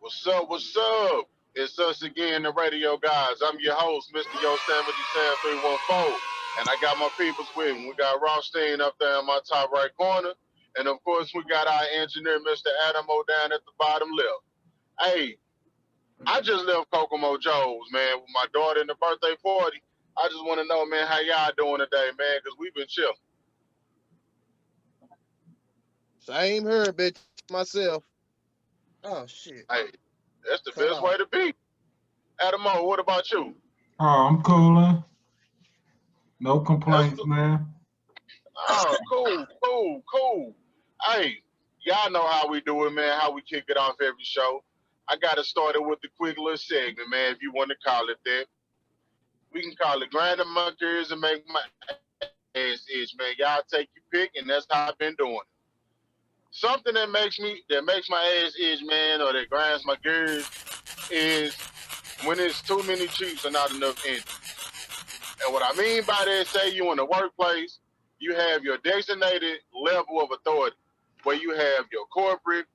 What's up? What's up? It's us again, the Radio Guys. I'm your host, Mr. Yosemite Sam 314, and I got my peoples with me. We got Rothstein up there in my top right corner, and of course we got our engineer, Mr. Adamo, down at the bottom left. Hey, I just left Kokomo Joe's, man, with my daughter in the birthday party. I just want to know, man, how y'all doing today, man? Because we've been chilling. Same here, bitch, myself. Oh, shit. Hey, that's the Cut best off. way to be. Adamo, what about you? Oh, I'm cooling. No complaints, That's- man. Oh, cool. Hey, y'all know how we do it, man, how we kick it off every show. I got to start it with the quick little segment, man, if you want to call it that. We can call it grinding my gears and make my ass itch, man. Y'all take your pick, and that's how I've been doing it. Something that makes my ass itch, man, or that grinds my gears is when it's too many chiefs and not enough engines. And what I mean by that, say you in the workplace, you have your designated level of authority, where you have your corporate,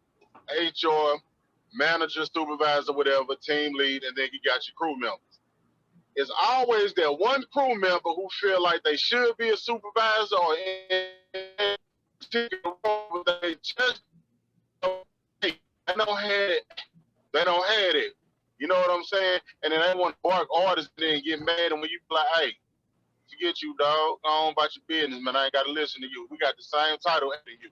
HR, manager, supervisor, whatever, team lead, and then you got your crew members. It's always that one crew member who feel like they should be a supervisor or in particular role, but they just they don't have it. They don't have it. You know what I'm saying? And then they want to bark orders and then get mad. And when you be like, hey, forget you, dog. Go on about your business, man. I ain't got to listen to you. We got the same title as you.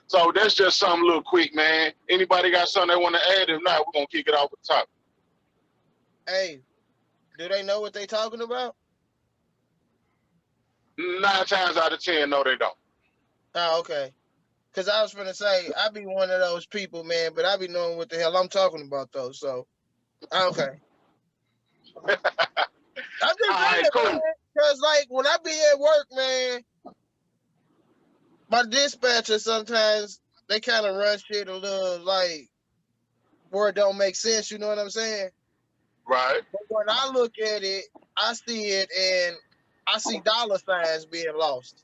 So that's just something a little quick, man. Anybody got something they want to add? If not, we're going to kick it off with the top. Hey, do they know what they talking about? 9 times out of 10, no, they don't. Oh, okay. Because I was finna say, I be one of those people, man, but I be knowing what the hell I'm talking about, though. So, okay. I'm just All right, saying, cool. man, because, like, when I be at work, man, my dispatcher sometimes, they kind of run shit a little, like, where it don't make sense, you know what I'm saying? Right. But when I look at it, I see it, and I see dollar signs being lost.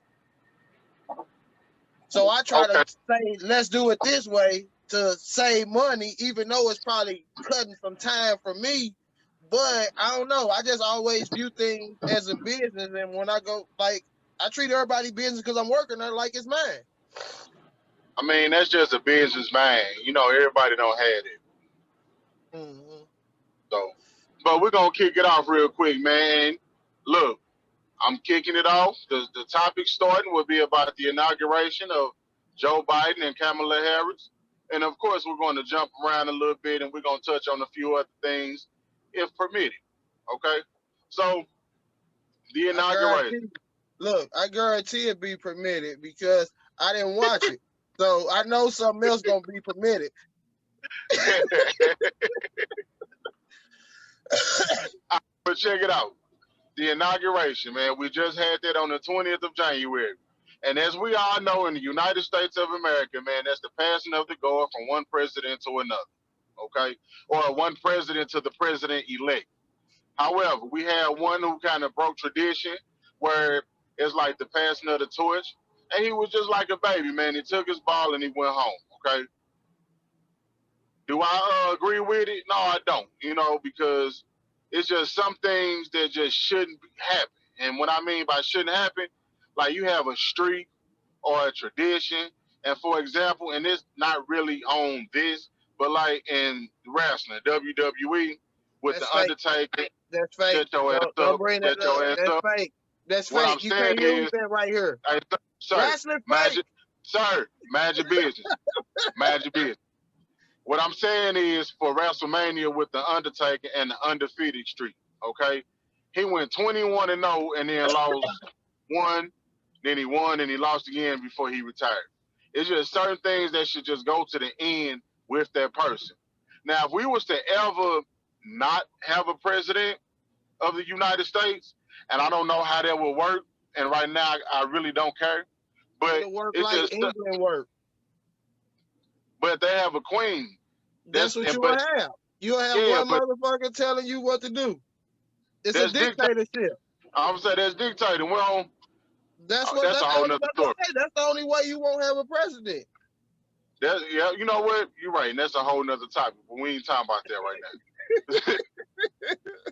So I try to say, let's do it this way to save money, even though it's probably cutting some time for me. But I don't know. I just always view things as a business. And when I go, like, I treat everybody business because I'm working there like it's mine. I mean, that's just a business, man. You know, everybody don't have it. Mm-hmm. So, but we're going to kick it off real quick, man. Look, I'm kicking it off. The topic starting will be about the inauguration of Joe Biden and Kamala Harris. And of course, we're going to jump around a little bit and we're going to touch on a few other things if permitted. Okay? So, the inauguration. I guarantee it be permitted because I didn't watch it. So I know something else going to be permitted. But check it out. The inauguration, man. We just had that on the 20th of January. And as we all know, in the United States of America, man, that's the passing of the goal from one president to another, okay? Or one president to the president-elect. However, we had one who kind of broke tradition where it's like the passing of the torch. And he was just like a baby, man. He took his ball and he went home, okay? Do I agree with it? No, I don't, because it's just some things that just shouldn't happen. And what I mean by shouldn't happen, like you have a streak or a tradition. And for example, and it's not really on this, but like in wrestling, WWE, with That's the fake. Undertaker, That's fake. shut your ass Don't up, bring that shut your up. ass That's up. fake. That's What I'm fake. You saying can't use is, that right here. hey, sir, Wrestling fake. mind your business. Mind your business. What I'm saying is for WrestleMania with the Undertaker and the undefeated streak, okay? He went 21-0 and then lost one, then he won and he lost again before he retired. It's just certain things that should just go to the end with that person. Now, if we was to ever not have a president of the United States, and I don't know how that would work, and right now I really don't care, but It'll work it's like just, England work. but they have a queen. That's what you But will have. You'll have yeah, one but motherfucker telling you what to do. It's a that's dictator. dictatorship. I'm saying that's dictating. We don't. That's what. That's That's a the whole only. nother story. That's the only way you won't have a president. Yeah, you know what? You're right. And that's a whole nother topic. But we ain't talking about that right now.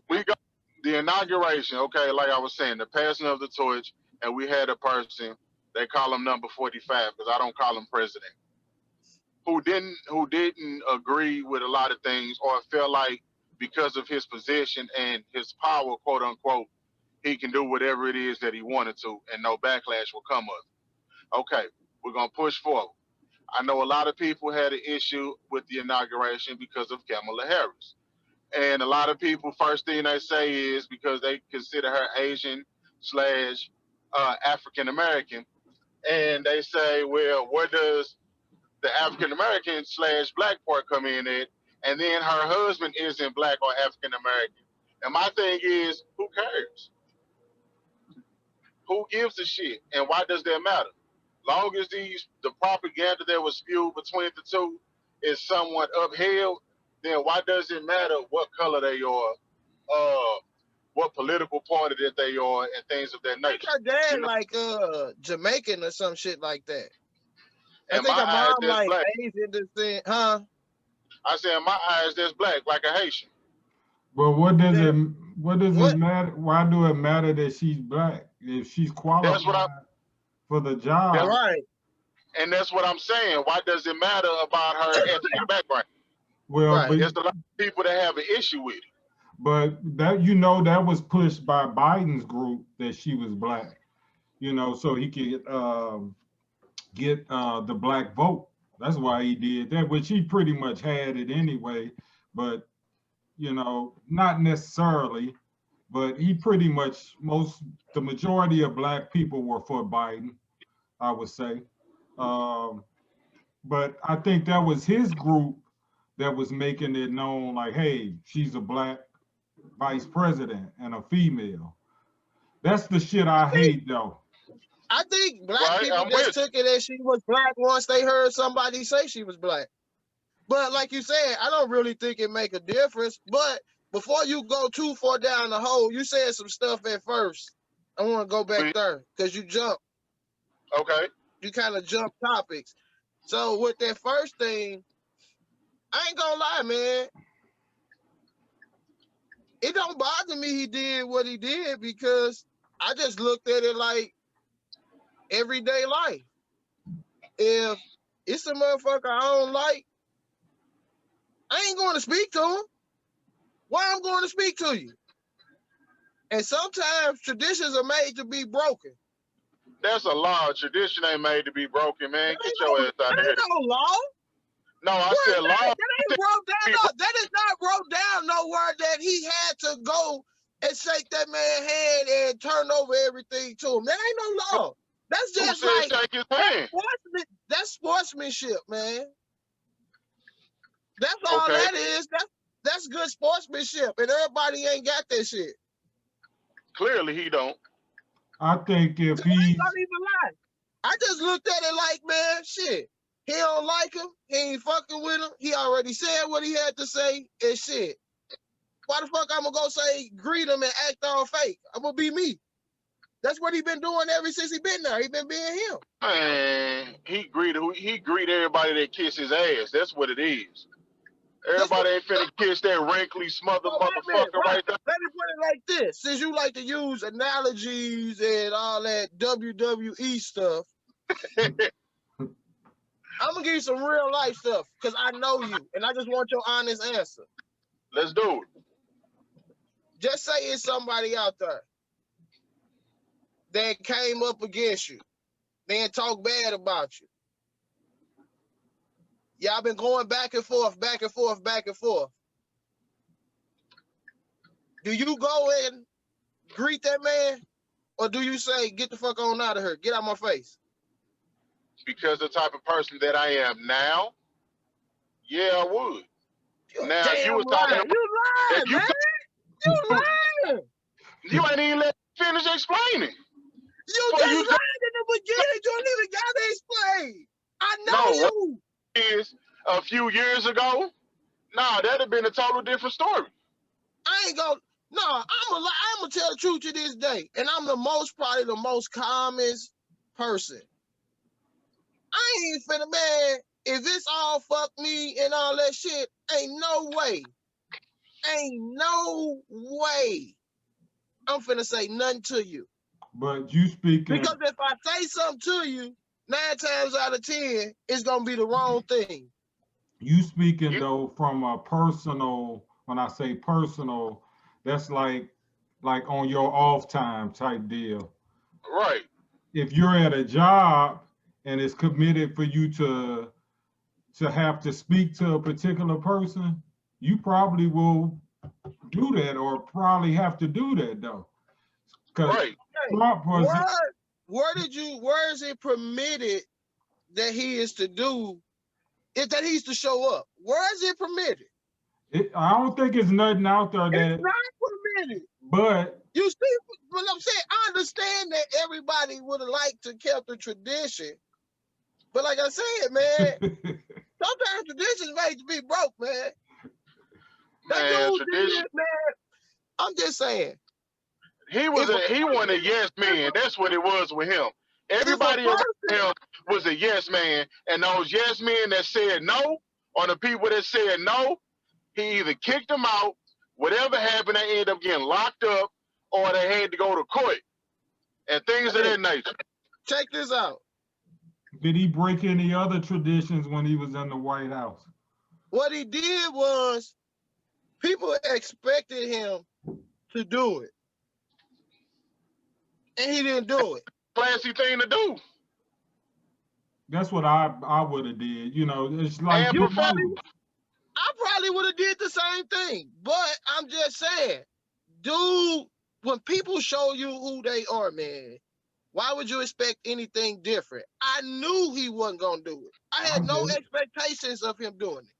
We got the inauguration. Okay, like I was saying, the passing of the torch, and we had a person. They call him number 45 because I don't call him president. Who didn't agree with a lot of things or felt like because of his position and his power, quote unquote, he can do whatever it is that he wanted to, and no backlash will come of it. Okay, we're gonna push forward. I know a lot of people had an issue with the inauguration because of Kamala Harris. And a lot of people, first thing they say is because they consider her Asian slash African American. And they say, well, where does the African American slash black part come in at? And then her husband isn't black or African American. And my thing is, who cares? Who gives a shit? And why does that matter? Long as the propaganda that was spewed between the two is somewhat upheld, then why does it matter what color they are, what political party that they are, and things of that I think nature? her dad You know, like Jamaican or some shit like that. I in think my her eyes, mom that's like black. Asian descent, huh? I say in my eyes, that's black, like a Haitian. But what does That, it what? matter? Why do it matter that she's black if she's That's what I. qualified for the That's, job? Right. and that's what I'm saying. Why does it matter about her ethnic background? Well, Right. There's a lot of people that have an issue with it. but that that was pushed by Biden's group that she was black. So he could get the black vote. That's why he did that, which he pretty much had it anyway. But not necessarily. But he pretty much the majority of black people were for Biden, I would say. But I think that was his group that was making it known, like, hey, she's a black vice president and a female. That's the shit I hate, though. I think black Right? people I'm just with took it as she was black once they heard somebody say she was black. But like you said, I don't really think it make a difference. But before you go too far down the hole, you said some stuff at first. I want to go back there because you jumped. Okay. You kind of jump topics. So with that first thing, I ain't gonna lie, man. It don't bother me he did what he did because I just looked at it like everyday life. If it's a motherfucker I don't like, I ain't going to speak to him. Why I'm going to speak to you? And sometimes traditions are made to be broken. That's a law. Tradition ain't made to be broken, man. Get your ass out of here. That ain't no law. No, I said law. That ain't broke down. No, that is not broke down nowhere that he had to go and shake that man's hand and turn over everything to him. That ain't no law. That's just Who said like shake his hand? that's sportsmanship, man. That's all Okay. that is. That's good sportsmanship, and everybody ain't got that shit. Clearly he don't. I think if I he, ain't gonna even lie. I just looked at it like, man, shit. He don't like him. He ain't fucking with him. He already said what he had to say and shit. Why the fuck I'm gonna go say greet him and act all fake? I'm gonna be me. That's what he been doing ever since he been there. He been being him. Man, he greet everybody that kiss his ass. That's what it is. Everybody ain't finna kiss that wrinkly smothered motherfucker right there. Let me put it like this. Since you like to use analogies and all that WWE stuff, I'm gonna give you some real life stuff because I know you and I just want your honest answer. Let's do it. Just say it's somebody out there that came up against you, then talk bad about you. Y'all been going back and forth, back and forth, back and forth. Do you go and greet that man, or do you say, get the fuck on out of here, get out my face? Because the type of person that I am now, yeah, I would. You're Now damn you was talking lying. about You lying, man. You lying. You ain't even let me finish explaining. You Well, just you lied in the beginning. You don't even got to explain. I know No, what you. is a few years ago? Nah, that'd have been a total different story. I ain't gonna. No, I'm gonna tell the truth to this day, and I'm probably the most calmest person. I ain't finna, man. If it's all fuck me and all that shit, ain't no way. Ain't no way I'm finna say nothing to you. But you speaking, because if I say something to you, 9 times out of 10, it's gonna be the wrong thing. You speaking though from a personal. When I say personal, that's like on your off time type deal. Right. If you're at a job and it's committed for you to have to speak to a particular person, you probably will do that, or probably have to do that though. Right. Where is it permitted that he is to do it, that he's to show up? Where is it permitted? I don't think it's nothing out there that it's not permitted. But you see what I'm saying? I understand that everybody would have liked to keep the tradition, but like I said, man, sometimes traditions make you be broke, man. That dude did, man. I'm just saying. He wasn't a yes man. That's what it was with him. Everybody around him was a yes man, and those yes men that said no, or the people that said no, he either kicked them out, whatever happened, they ended up getting locked up, or they had to go to court, and things of that nature. Check this out. Did he break any other traditions when he was in the White House? What he did was, people expected him to do it, and he didn't do it. Classy thing to do. That's what I would have did. You know, it's like I probably would have did the same thing, but I'm just saying, dude, when people show you who they are, man, why would you expect anything different? I knew he wasn't gonna do it. I had no expectations of him doing it.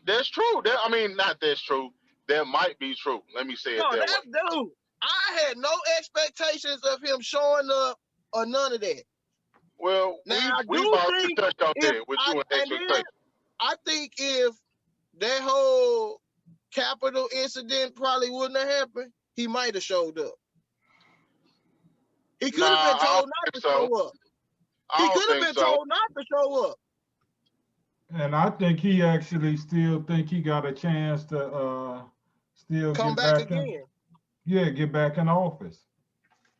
That's true. That's true. That might be true. Let me say it that way. Dude, I had no expectations of him showing up or none of that. Well, now we about to touch on that with you and expectations. I think if that whole Capitol incident probably wouldn't have happened, he might have showed up. He could have been told not to show up. He could have been told not to show up. And I think he actually still think he got a chance to still come get back again. Get back in office.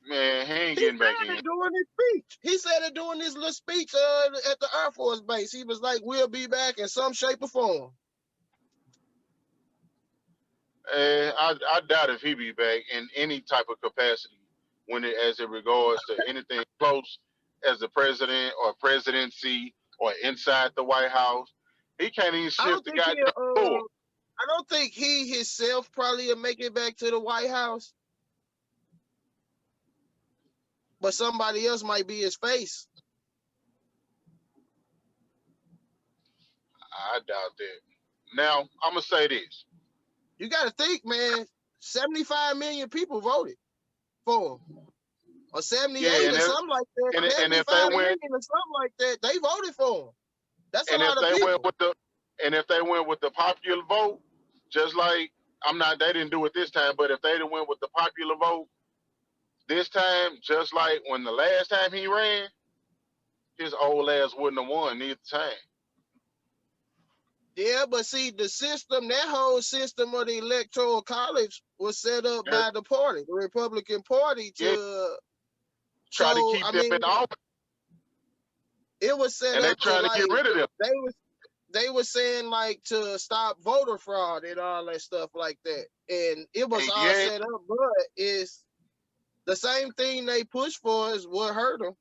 Man, he ain't getting back in. Doing his speech. He said it during his little speech at the Air Force Base. He was like, "We'll be back in some shape or form." I doubt if he be back in any type of capacity as it regards to anything close as the president or presidency or inside the White House. He can't even shift the goddamn floor. I don't think he himself probably will make it back to the White House. But somebody else might be his face. I doubt that. Now, I'm going to say this. You got to think, man, 75 million people voted for him. Or 78 or something like that. And if they went or something like that, they voted for him. That's a lot of people. And if they went with the popular vote, just like, they didn't do it this time, but if they went with the popular vote, this time, just like when the last time he ran, his old ass wouldn't have won neither time. Yeah, but see, the system, that whole system of the Electoral College was set up by the party, the Republican Party, to try to keep them in office. It was set up. They're trying to get rid of them. They were saying like to stop voter fraud and all that stuff like that, and it was all set up, but the same thing they push for is what hurt them.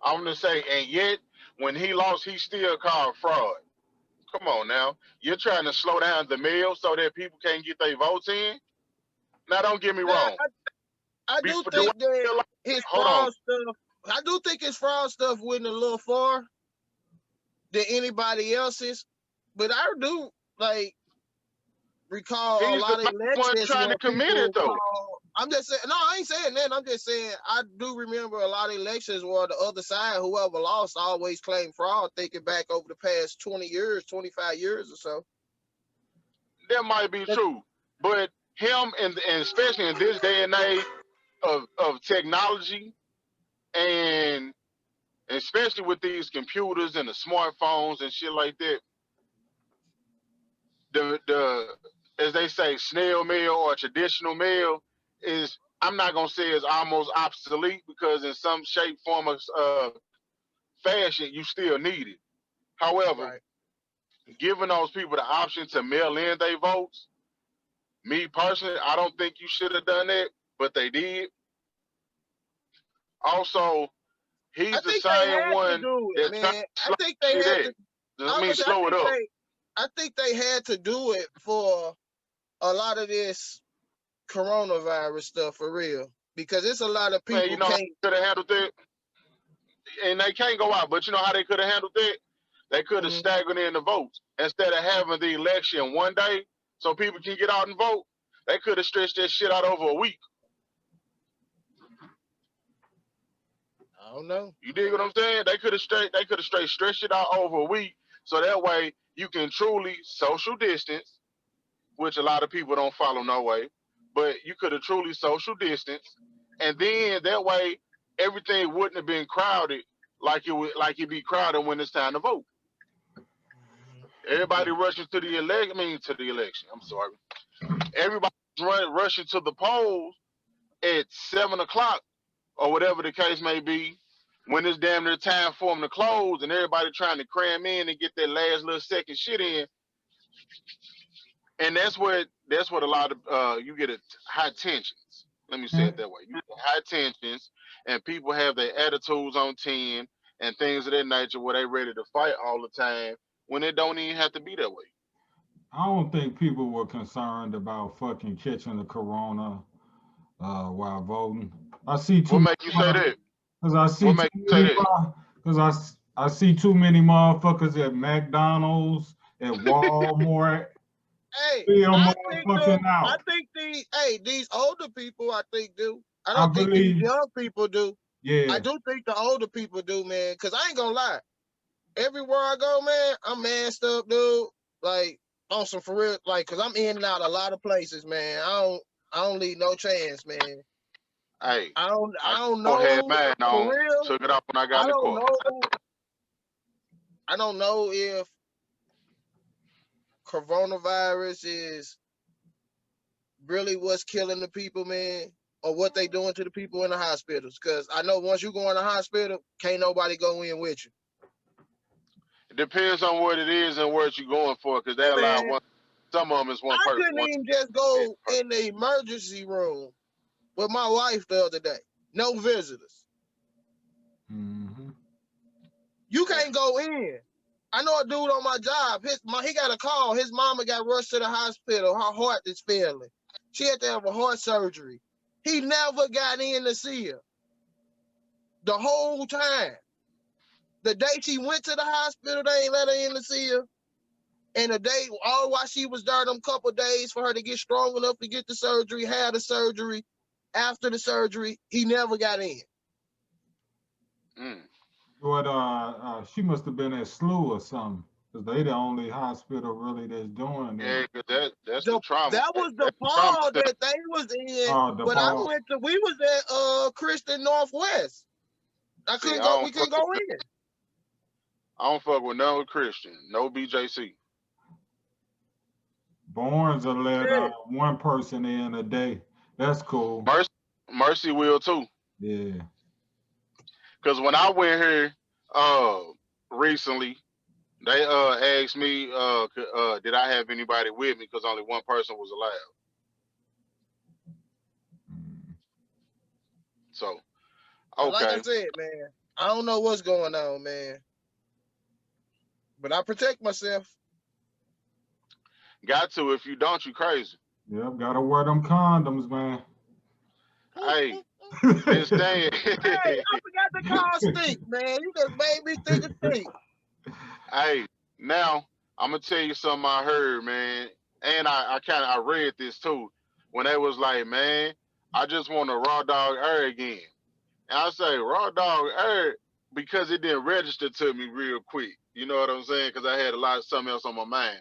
I'm gonna say, and yet when he lost, he still called fraud. Come on now, you're trying to slow down the mail so that people can't get their votes in. Now, don't get me Now, wrong. I do Before, do I think that feel like, his hold on. fraud stuff. I do think his fraud stuff went a little far than anybody else's, but I do like recall a He's the lot of main one elections trying to where commit it people though. call. I'm just saying, no, I ain't saying that. I'm just saying I do remember a lot of elections where the other side, whoever lost, always claimed fraud. Thinking back over the past 20 years, 25 years or so. That might be true, but him and especially in this day and age of technology, and especially with these computers and the smartphones and shit like that, the as they say, snail mail or traditional mail is, I'm not gonna say it's almost obsolete, because in some shape, form, of fashion, you still need it. However, Right. giving those people the option to mail in their votes, me personally, I don't think you should have done that, but they did. Also, I he's the think they same had to one do it, that tried to man. I slow think they shit had at. to. I mean, slow it up. I think they had to do it for a lot of this coronavirus stuff for real, because it's a lot of Man, you people know how can't. they could have handled that? And they can't go out, but you know how they could have handled that? They could have Mhm. staggered in the votes. Instead of having the election one day so people can get out and vote, they could have stretched that shit out over a week. I don't know. You dig what I'm saying? They could have straight stretched it out over a week, so that way you can truly social distance, which a lot of people don't follow no way. But you could have truly social distance, and then that way everything wouldn't have been crowded like it be crowded when it's time to vote. Everybody rushing to the election. I mean, to the election. I'm sorry. Everybody's rushing to the polls at 7 o'clock or whatever the case may be, when it's damn near time for them to close, and everybody trying to cram in and get that last little second shit in. And that's what a lot of you get high tensions. Let me say it that way. You get high tensions, and people have their attitudes on 10 and things of that nature, where they ready to fight all the time when it don't even have to be that way. I don't think people were concerned about fucking catching the corona while voting. I see What too make you say that? because I see What too make you say many that? because I see too many motherfuckers at McDonald's, at Walmart, Hey, still I think motherfucking though, I out. think these older people, I think do. I I don't think these believe, young people do. I yeah. do think the older people do, man. Cause I ain't gonna lie. Everywhere I go, man, I'm masked up, dude. Like on some for real, like, cause I'm in and out a lot of places, man. I don't leave no chance, man. Hey, I I don't sure had know mine for on. real. Took it off when I got I in the don't car. know. I don't know if coronavirus is really what's killing the people, man, or what they doing to the people in the hospitals. Cause I know once you go in the hospital, can't nobody go in with you. It depends on what it is and what you're going for, because they Hey, allow man, one. Some of them is one I person. couldn't even just go in the emergency room with my wife the other day. No visitors. Mm-hmm. You can't go in. I know a dude on my job. He got a call. His mama got rushed to the hospital. Her heart is failing. She had to have a heart surgery. He never got in to see her the whole time. The day she went to the hospital, they ain't let her in to see her. And the day, all while she was there, them couple days for her to get strong enough to get the surgery, had the surgery. After the surgery, he never got in. Mm. But she must have been at SLU or something, because they the only hospital really that's doing that. Yeah, 'cause that's the trauma. That was the That's the trauma Paul center. that they was in. Oh, But I DePaul. we was at Christian Northwest. See, We couldn't go in. I don't fuck with no Christian, no BJC. Barnes will let Yeah. one person in a day. That's cool. Mercy will too. Yeah. Cause when I went here recently, they asked me did I have anybody with me, because only one person was allowed. Mm. So, But like I okay. said, man, I don't know what's going on, man. But I protect myself. Got to. If you don't, you crazy. Yep, gotta wear them condoms, man. Hey, this thing. Hey, I forgot to call Stink, man. You just made me think of Stink. Hey, now I'm gonna tell you something I heard, man, and I read this too. When they was like, man, I just want a raw dog air again. And I say raw dog air because it didn't register to me real quick. You know what I'm saying? Because I had a lot of something else on my mind.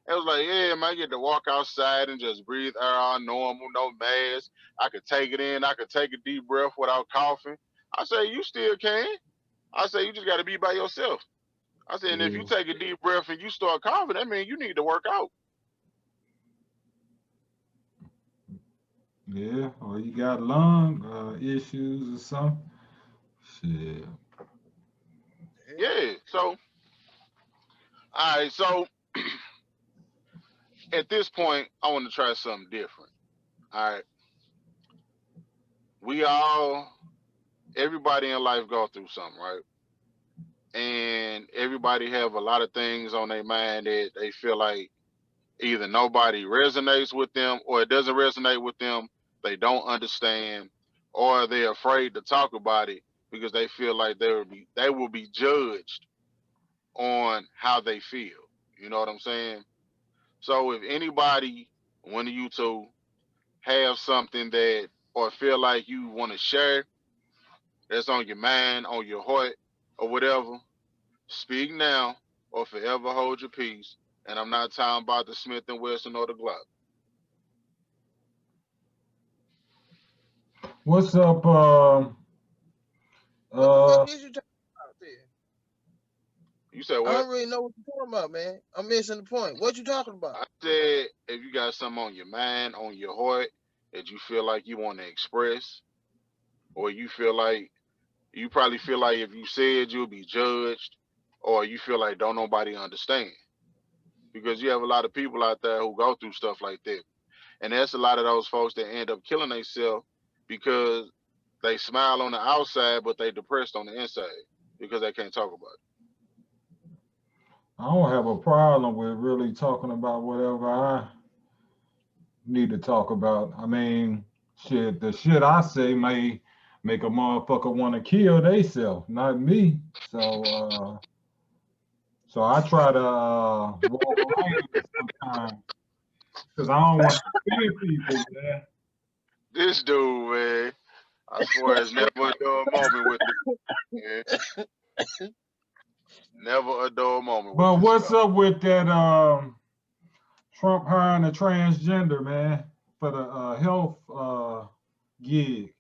It was like, yeah, man, I get to walk outside and just breathe air all normal, no mask. I could take it in. I could take a deep breath without coughing. I say, you still can. I say, you just got to be by yourself. I said, and if you Yeah. take a deep breath and you start coughing, that means you need to work out. Yeah, or you got lung issues or something. Shit. Yeah. So, all right. So at this point, I want to try something different. All right. We all, everybody in life go through something, right? And everybody have a lot of things on their mind that they feel like either nobody resonates with them or it doesn't resonate with them. They don't understand, or they're afraid to talk about it because they feel like they will be judged on how they feel. You know what I'm saying? So if anybody, one of you two, have something that or feel like you want to share that's on your mind, on your heart, or whatever, speak now or forever hold your peace. And I'm not talking about the Smith and Wesson or the Glock. What's up? What the fuck Uh, is you talking about there? You said I what? don't really know what you're talking about, man. I'm missing the point. What you talking about? I said if you got something on your mind, on your heart that you feel like you want to express, or you feel like you probably feel like if you said you'll be judged, or you feel like don't nobody understand. Because you have a lot of people out there who go through stuff like that. And that's a lot of those folks that end up killing themselves because they smile on the outside, but they depressed on the inside because they can't talk about I don't have a problem with really talking about whatever I need to talk about. I mean, shit, the shit I say may make a motherfucker want to kill theyself, not me. So I try to walk around it sometimes because I don't want to offend people, man. it. This dude, man, I swear it's never a dull moment with this, man. Never a dull moment with But this what's fella. up with that Trump hiring a transgender, man, for the health gig?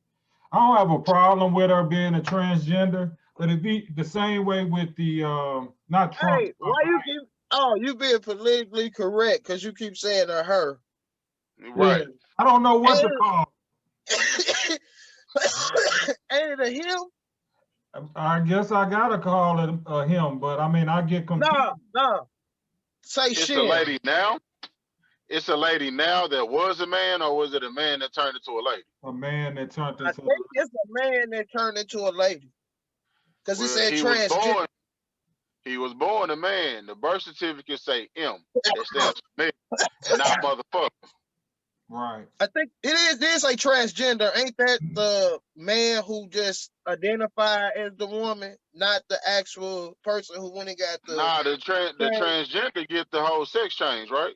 I don't have a problem with her being a transgender, but it be the same way with the not Trump. Hey, why you keep? Oh, you being politically correct because you keep saying her. Yeah, Right. I don't know what to Ain't call. ain't it a him? I guess I gotta call it him, but I mean I get confused. No. Say It's a Shin. lady now. It's a lady now that was a man, or was it a man that turned into a lady? A man that turned I into think it's a man that turned into a lady because it Well, said transgender. he was born a man. The birth certificate say M. That stands for man and not motherfucker. right. I think it is a transgender. Ain't that the man who just identified as the woman, not the actual person who went and got the Nah, the trans? transgender get the whole sex change, right?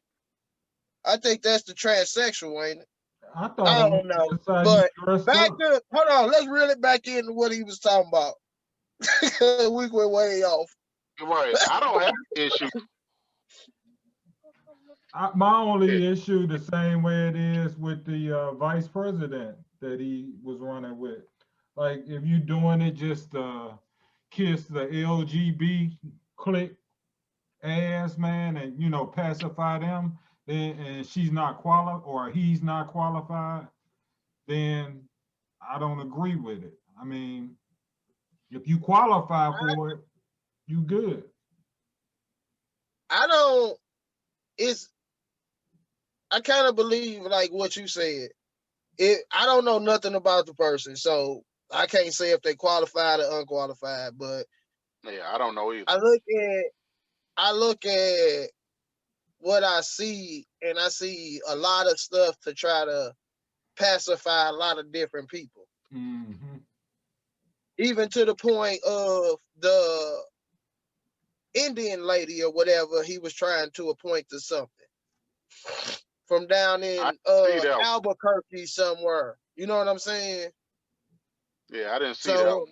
I think that's the transsexual, ain't it? I thought I it was don't know. just how you But dressed back up. to hold on, let's reel it back into what he was talking about. We went way off. Right. I don't have an issue. My only issue, the same way it is with the vice president that he was running with. Like, if you doing it just kiss the LGB click ass, man, and pacify them, then and she's not qualified or he's not qualified, then I don't agree with it. I mean, if you qualify for it, you good. I don't. It's. I kind of believe like what you said. I don't know nothing about the person, so I can't say if they qualified or unqualified, but Yeah, I don't know either. I look at what I see, and I see a lot of stuff to try to pacify a lot of different people. Mm-hmm. Even to the point of the Indian lady or whatever he was trying to appoint to something from down in see that. Albuquerque somewhere. You know what I'm saying? Yeah, I didn't see that So one.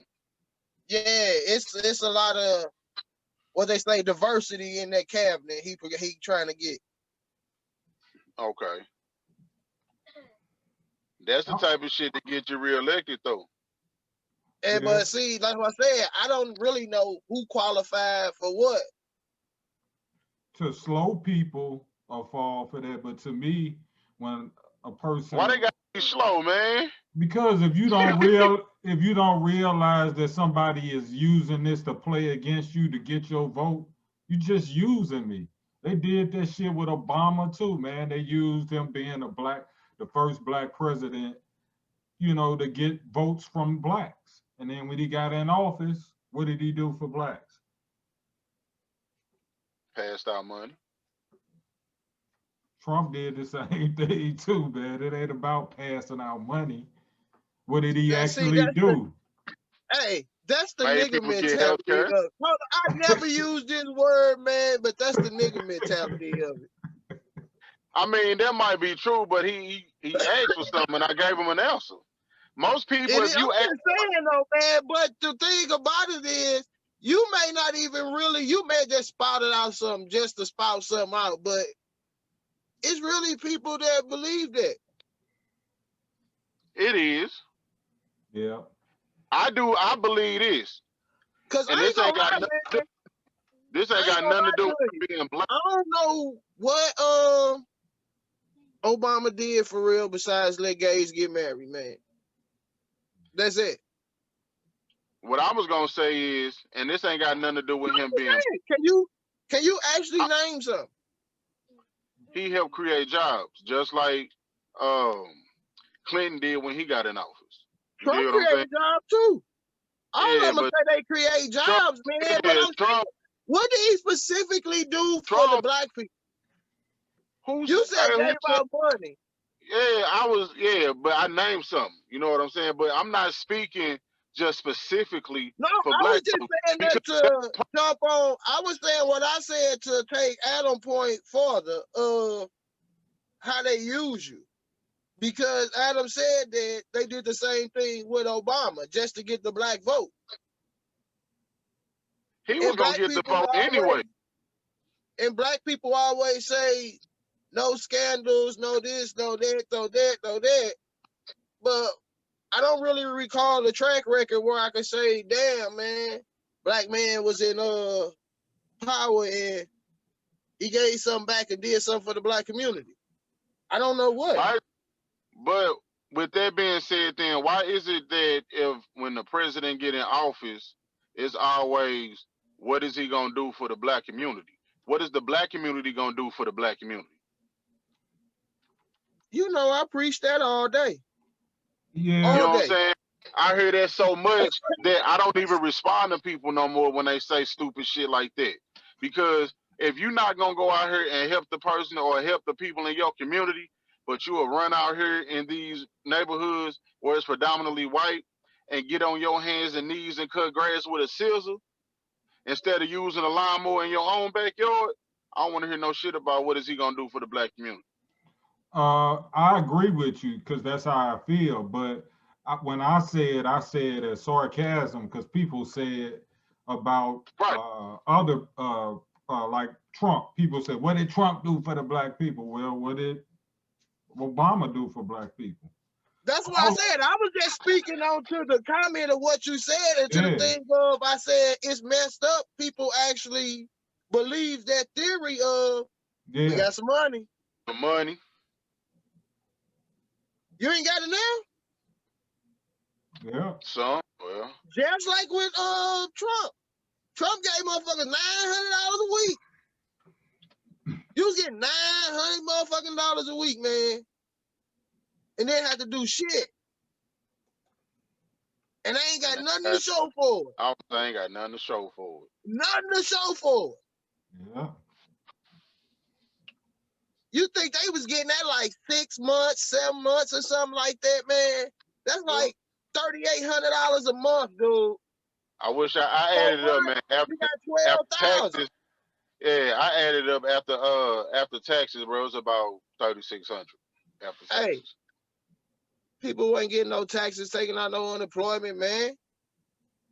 yeah, it's a lot of what they say diversity in that cabinet. He trying to get. Okay. That's the type of shit that get you reelected, though. And Yeah. but see, like I said, I don't really know who qualified for what. To slow people or fall for that, but to me, when a person, Why they got to be slow, man? because if you don't realize that somebody is using this to play against you to get your vote, you just using me. They did that shit with Obama too, man. They used him being the first black president, to get votes from blacks. And then when he got in office, what did he do for blacks? Passed out money. Trump did the same thing too, man. It ain't about passing out money. What did he actually do? That's the Made nigga people get health mentality care. of. I never use this word, man, but that's the nigga mentality of it. I mean, that might be true, but he asked for something, and I gave him an answer. Most people, if you I'm ask, just saying though, man. But the thing about it is, you may not even really. You may just spout it out something just to spout something out, but it's really people that believe that. it is. Yeah. I do. I believe this, Cause and I ain't this gonna ain't got lie, nothing. man. This I ain't ain't got gonna nothing to lie do to with you. being black. I don't know what Obama did for real besides let gays get married, man. That's it. What I was gonna say is, and this ain't got nothing to do with him being. Can you actually name some? He helped create jobs, just like um, Clinton did when he got in office. You Trump dig what I'm saying? created jobs too. All of Yeah, them but say they create Trump, jobs, man. But yeah, I'm saying, what did he specifically do for the black people? You said gave out money. Yeah, but I named something. You know what I'm saying? But I'm not speaking just specifically No, for I was black just folks saying because that to jump on. I was saying what I said to take Adam point further of how they use you. Because Adam said that they did the same thing with Obama just to get the black vote. he was gonna get the vote anyway. And black people always say no scandals, no this, no that, no that, no that. But I don't really recall the track record where I could say, damn, man, black man was in power and he gave something back and did something for the black community. I don't know what. But with that being said, then why is it that when the president get in office, it's always what is he gonna do for the black community? What is the black community gonna do for the black community? You know, I preach that all day. Yeah. You know what I'm saying? I hear that so much that I don't even respond to people no more when they say stupid shit like that. Because if you're not gonna go out here and help the person or help the people in your community, but you will run out here in these neighborhoods where it's predominantly white and get on your hands and knees and cut grass with a scissor instead of using a lawnmower in your own backyard, I don't want to hear no shit about what is he gonna do for the black community. I agree with you because that's how I feel. But when I say it as sarcasm because people say it about other, like Trump. People say, what did Trump do for the black people? Well, what did Obama do for black people? That's what I said. I was just speaking on to the comment of what you said and to the thing of, I said, it's messed up. People actually believe that theory of, we got some money. Some money. You ain't got it now? Yeah. Some, well. Just like with Trump. Trump gave motherfuckers $900 a week. You was getting $900 motherfucking a week, man. And then had to do shit. And I ain't got And nothing to show for it. I ain't got nothing to show for it. Nothing to show for it. Yeah. You think they was getting that like 6 months, 7 months or something like that, man? That's like $3,800 a month, dude. I wish I added it up, man. You got After 12,000. taxes, yeah, I added it up after taxes, bro. It was about 3,600 after taxes. Hey, people wasn't getting no taxes, taking out no unemployment, man.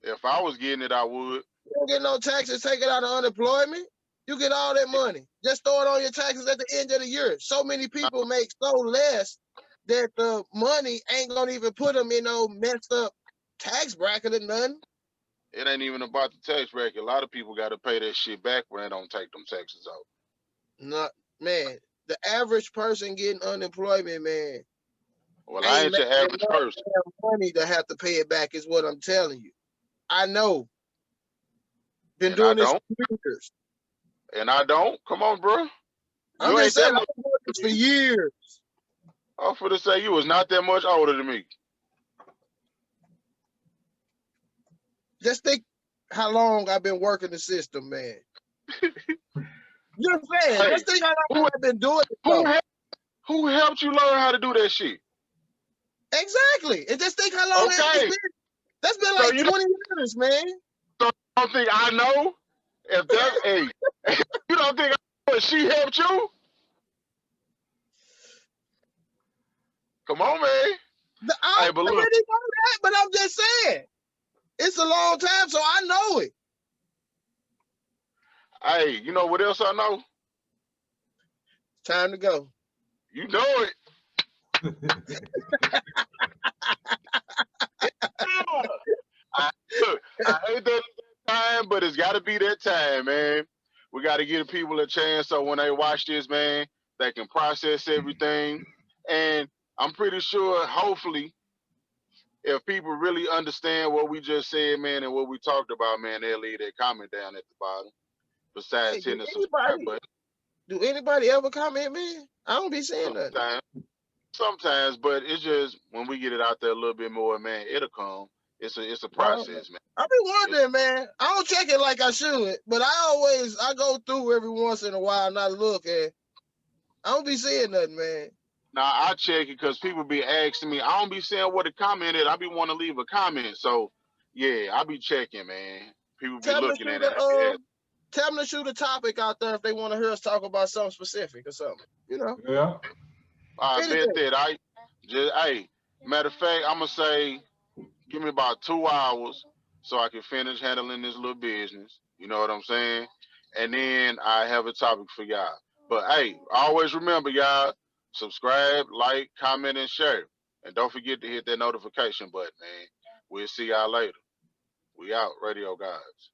If I was getting it, I would. You don't get no taxes taking out of unemployment. You get all that money. Just throw it on your taxes at the end of the year. So many people make so less that the money ain't gonna even put them in no messed up tax bracket or nothing. It ain't even about the tax bracket. A lot of people got to pay that shit back when they don't take them taxes out. No, man, the average person getting unemployment, man. Well, I ain't your average person. Money to have to pay it back is what I'm telling you. I know. Been And doing I this don't. for years. And I don't. Come on, bro. I'm You just ain't saying, that I've been doing this for years. I'm for to say you was not that much older than me. Just think how long I've been working the system, man. Just saying. Hey, Just think how long I've been doing it. Who helped you learn how to do that shit? Exactly. And just think how long that's been. That's been like 20 years, man. So you don't think I know? If that, hey, you don't think she helped you? Come on, man. I already know that, but I'm just saying. It's a long time, so I know it. Hey, you know what else I know? Time to go. You know it. I hate that time, but it's got to be that time, man. We got to give people a chance so when they watch this, man, they can process everything. And I'm pretty sure, hopefully, if people really understand what we just said, man, and what we talked about, man, they'll leave their comment down at the bottom. Besides hitting the subscribe button. Do anybody ever comment, man? I don't be saying nothing. Sometimes, but it's just when we get it out there a little bit more, man, it'll come. It's a process, man. I be wondering, man. I don't check it like I should, but I go through every once in a while and I look, and I don't be saying nothing, man. Now I check it because people be asking me. I don't be saying what the comment is. I be want to leave a comment, so yeah, I be checking, man. People be looking at it. Tell them to shoot a topic out there if they want to hear us talk about something specific or something. You know? Yeah. I bet that. Hey, matter of fact, I'm gonna say, give me about 2 hours so I can finish handling this little business. You know what I'm saying? And then I have a topic for y'all. But hey, always remember, y'all, subscribe, like, comment, and share. And don't forget to hit that notification button, man. We'll see y'all later. We out, Radio Godz.